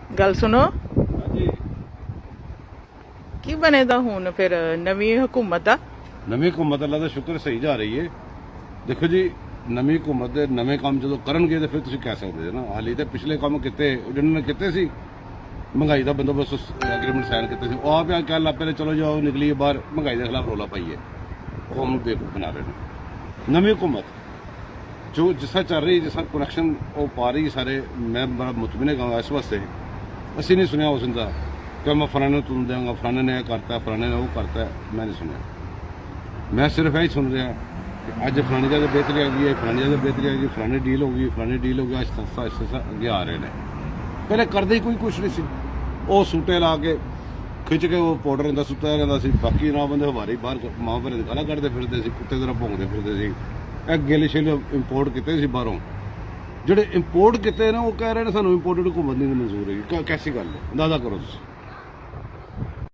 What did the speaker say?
गल सुनो ਹਾਂਜੀ की बनेगा हुण फिर नवी हुकूमत दा ਨਵੀਂ ਹਕੂਮਤ ਅੱਲਾ ਦਾ ਸ਼ੁਕਰ ਸਹੀ ਜਾ ਰਹੀ ਹੈ। ਦੇਖੋ ਜੀ ਨਵੀਂ ਹਕੂਮਤ ਦੇ ਨਵੇਂ ਕੰਮ ਜਦੋਂ ਕਰਨਗੇ ਤੇ ਫਿਰ ਤੁਸੀਂ ਕਹਿ ਸਕਦੇ ਹੋ ਨਾ ਹਾਲੀ ਤੇ ਪਿਛਲੇ ਕੰਮ ਕੀਤੇ ਜਿਹਨਾਂ ਨੇ ਕੀਤੇ ਸੀ ਮਹਿੰਗਾਈ ਦਾ ਬੰਦੋਬਸਤ ਐਗਰੀਮੈਂਟ ਸਾਈਨ ਕੀਤੇ ਸੀ ਉਹ ਆਪ ਆ ਕਹਿ ਲੱਪੇ ਚਲੋ ਜਾਓ ਨਿਕਲੀਏ ਬਾਹਰ ਮਹਿੰਗਾਈ ਦੇ ਖਿਲਾਫ ਰੋਲਾ ਪਾਈਏ ਉਹ ਉਹਨੂੰ ਬੇਵਕੂਫ ਬਣਾ ਰਹੇ ਨੇ। ਨਵੀਂ ਹਕੂਮਤ ਜੋ ਜਿਸ ਤਰ੍ਹਾਂ ਚੱਲ ਰਹੀ ਜਿਸ ਤਰ੍ਹਾਂ ਕਨੈਕਸ਼ਨ ਉਹ ਪਾ ਰਹੀ ਸਾਰੇ ਮੈਂ ਬੜਾ ਮੁਤਮਿਨ ਹੈਗਾ ਇਸ ਵਾਸਤੇ ਅਸੀਂ ਨਹੀਂ ਸੁਣਿਆ ਉਸ ਦਾ ਕਿ ਮੈਂ ਫਲਾਣੇ ਨੂੰ ਤੁਮ ਦਿਆਂਗਾ ਫਲਾਣੇ ਨੇ ਇਹ ਕਰਤਾ ਫਲਾਣੇ ਨੇ ਉਹ ਕਰਤਾ ਮੈਂ ਨਹੀਂ ਸੁਣਿਆ। ਮੈਂ ਸਿਰਫ ਇਹ ਸੁਣ ਰਿਹਾ ਕਿ ਅੱਜ ਫਲਾਣੀ ਜਗ੍ਹਾ ਬਿਹਤਰੀ ਆ ਗਈ ਹੈ ਫਲਾਣੀ ਜਗ੍ਹਾ ਬਿਹਤਰੀ ਆ ਗਈ ਫਲਾਣੀ ਡੀਲ ਹੋ ਗਈ ਫਲਾਣੀ ਡੀਲ ਹੋ ਗਈ ਅੱਜ ਸਸਤਾ ਅੱਗੇ ਆ ਰਹੇ ਨੇ। ਪਹਿਲੇ ਕਰਦੇ ਹੀ ਕੋਈ ਕੁਛ ਨਹੀਂ ਸੀ ਉਹ ਸੂਟੇ ਲਾ ਕੇ ਖਿੱਚ ਕੇ ਉਹ ਪਾਊਡਰ ਦਾ ਸੁੱਤਾ ਰਹਿੰਦਾ ਸੀ ਬਾਕੀ ਨਾ ਬੰਦੇ ਹਵਾਰੇ ਬਾਹਰ ਮਾਂ ਭਰੇ ਗਾਲਾਂ ਕੱਢਦੇ ਫਿਰਦੇ ਸੀ ਕੁੱਤੇ ਤਰ੍ਹਾਂ ਭੌਂਕਦੇ ਫਿਰਦੇ ਸੀ। ਇਹ ਗਿੱਲ ਛਿੱਲ ਇੰਪੋਰਟ ਕੀਤੇ ਸੀ ਬਾਹਰੋਂ ਜਿਹੜੇ ਇੰਪੋਰਟ ਕੀਤੇ ਨੇ ਉਹ ਕਹਿ ਰਹੇ ਨੇ ਸਾਨੂੰ ਇੰਪੋਰਟਡ ਹਕੂਮਤ ਨਹੀਂ ਮਨਜ਼ੂਰ ਹੈਗੀ ਕੈਸੀ ਗੱਲ ਹੈ ਅੰਦਾਜ਼ਾ ਕਰੋ ਤੁਸੀਂ।